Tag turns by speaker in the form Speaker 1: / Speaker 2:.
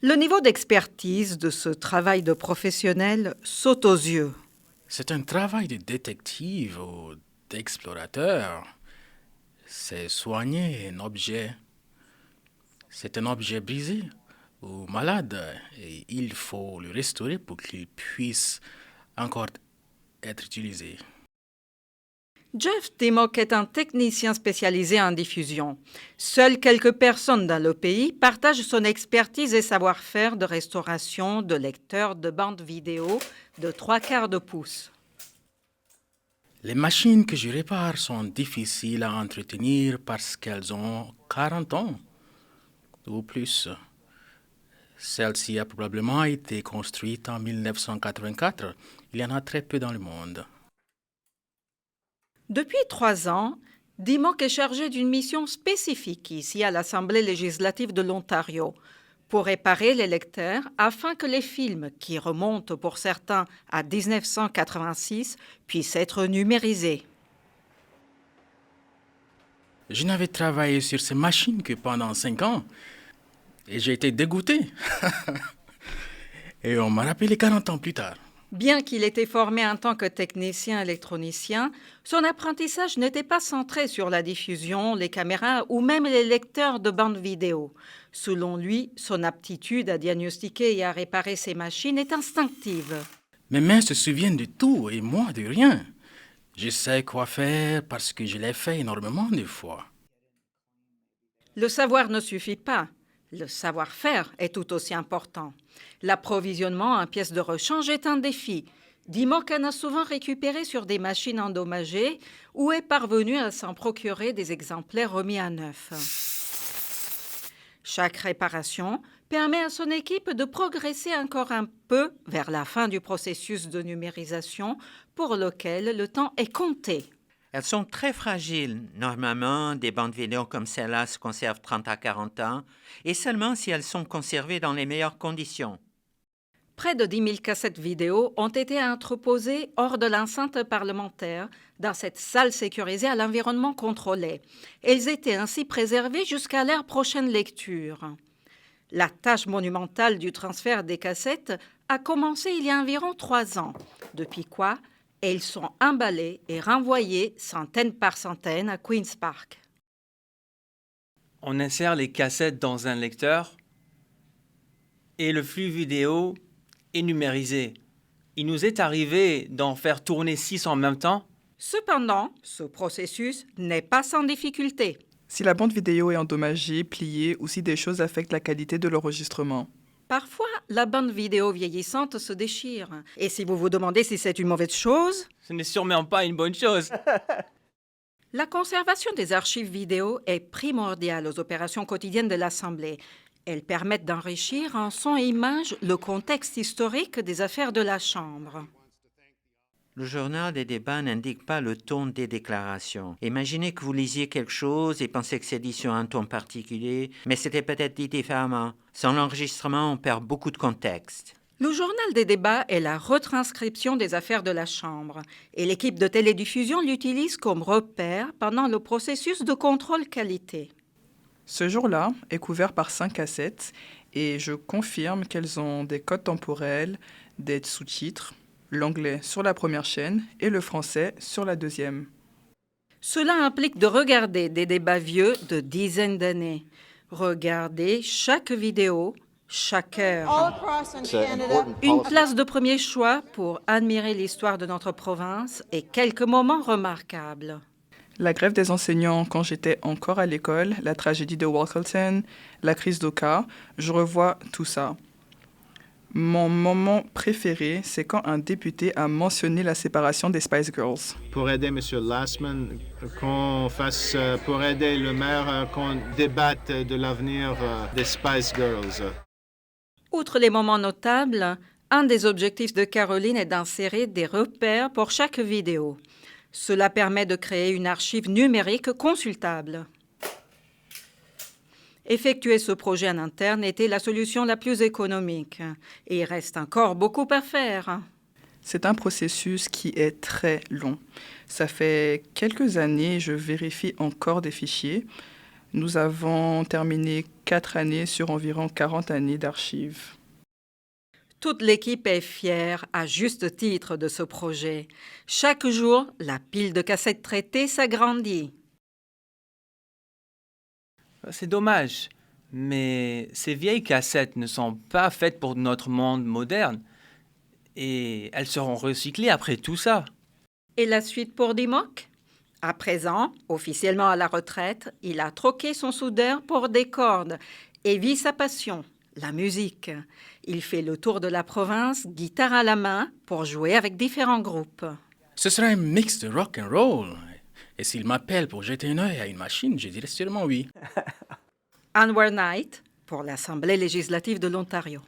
Speaker 1: Le niveau d'expertise de ce travail de professionnel saute aux yeux.
Speaker 2: C'est un travail de détective ou d'explorateur. C'est soigner un objet. C'est un objet brisé ou malade et il faut le restaurer pour qu'il puisse encore être utilisé.
Speaker 1: Jeff Timok est un technicien spécialisé en diffusion. Seules quelques personnes dans le pays partagent son expertise et savoir-faire de restauration de lecteurs de bandes vidéo de 3/4 de pouce.
Speaker 2: Les machines que je répare sont difficiles à entretenir parce qu'elles ont 40 ans ou plus. Celle-ci a probablement été construite en 1984. Il y en a très peu dans le monde.
Speaker 1: Depuis 3 ans, Dimmock est chargé d'une mission spécifique ici à l'Assemblée législative de l'Ontario pour réparer les lecteurs afin que les films, qui remontent pour certains à 1986, puissent être numérisés.
Speaker 2: Je n'avais travaillé sur ces machines que pendant 5 ans et j'ai été dégoûté. Et on m'a rappelé 40 ans plus tard.
Speaker 1: Bien qu'il était formé en tant que technicien électronicien, son apprentissage n'était pas centré sur la diffusion, les caméras ou même les lecteurs de bandes vidéo. Selon lui, son aptitude à diagnostiquer et à réparer ces machines est instinctive.
Speaker 2: Mes mains se souviennent de tout et moi de rien. Je sais quoi faire parce que je l'ai fait énormément de fois.
Speaker 1: Le savoir ne suffit pas. Le savoir-faire est tout aussi important. L'approvisionnement en pièces de rechange est un défi. Dimmock en a souvent récupéré sur des machines endommagées ou est parvenu à s'en procurer des exemplaires remis à neuf. Chaque réparation permet à son équipe de progresser encore un peu vers la fin du processus de numérisation pour lequel le temps est compté.
Speaker 3: Elles sont très fragiles. Normalement, des bandes vidéo comme celle-là se conservent 30 à 40 ans, et seulement si elles sont conservées dans les meilleures conditions.
Speaker 1: Près de 10 000 cassettes vidéo ont été entreposées hors de l'enceinte parlementaire dans cette salle sécurisée à l'environnement contrôlé. Elles étaient ainsi préservées jusqu'à leur prochaine lecture. La tâche monumentale du transfert des cassettes a commencé il y a environ 3 ans, depuis quoi elles sont emballées et renvoyées centaine par centaine à Queen's Park.
Speaker 4: On insère les cassettes dans un lecteur et le flux vidéo est numérisé. Il nous est arrivé d'en faire tourner 6 en même temps.
Speaker 1: Cependant, ce processus n'est pas sans difficulté.
Speaker 5: Si la bande vidéo est endommagée, pliée ou si des choses affectent la qualité de l'enregistrement.
Speaker 1: Parfois, la bande vidéo vieillissante se déchire. Et si vous vous demandez si c'est une mauvaise chose,
Speaker 4: Ce n'est sûrement pas une bonne chose.
Speaker 1: la conservation des archives vidéo est primordiale aux opérations quotidiennes de l'Assemblée. Elles permettent d'enrichir en son et images le contexte historique des affaires de la Chambre.
Speaker 3: Le journal des débats n'indique pas le ton des déclarations. Imaginez que vous lisiez quelque chose et pensez que c'est dit sur un ton particulier, mais c'était peut-être dit différemment. Sans l'enregistrement, on perd beaucoup de contexte.
Speaker 1: Le journal des débats est la retranscription des affaires de la Chambre et l'équipe de télédiffusion l'utilise comme repère pendant le processus de contrôle qualité.
Speaker 5: Ce jour-là est couvert par 5 cassettes et je confirme qu'elles ont des codes temporels, des sous-titres, l'anglais sur la première chaîne et le français sur la deuxième.
Speaker 1: Cela implique de regarder des débats vieux de dizaines d'années. Regarder chaque vidéo, chaque heure. Une place de premier choix pour admirer l'histoire de notre province et quelques moments remarquables.
Speaker 5: La grève des enseignants quand j'étais encore à l'école, la tragédie de Walkerton, la crise d'Oka, je revois tout ça. Mon moment préféré, c'est quand un député a mentionné la séparation des Spice Girls.
Speaker 6: Pour aider M. Lastman, pour aider le maire, qu'on débatte de l'avenir des Spice Girls.
Speaker 1: Outre les moments notables, un des objectifs de Caroline est d'insérer des repères pour chaque vidéo. Cela permet de créer une archive numérique consultable. Effectuer ce projet en interne était la solution la plus économique. Et il reste encore beaucoup à faire.
Speaker 5: C'est un processus qui est très long. Ça fait quelques années, je vérifie encore des fichiers. Nous avons terminé 4 années sur environ 40 années d'archives.
Speaker 1: Toute l'équipe est fière, à juste titre, de ce projet. Chaque jour, la pile de cassettes traitées s'agrandit.
Speaker 4: C'est dommage, mais ces vieilles cassettes ne sont pas faites pour notre monde moderne et elles seront recyclées après tout ça.
Speaker 1: Et la suite pour Dimok? À présent, officiellement à la retraite, il a troqué son soudeur pour des cordes et vit sa passion, la musique. Il fait le tour de la province, guitare à la main, pour jouer avec différents groupes.
Speaker 2: Ce sera un mix de rock and roll. Et s'il m'appelle pour jeter un œil à une machine, je dirais sûrement oui.
Speaker 1: Anwar Knight, pour l'Assemblée législative de l'Ontario.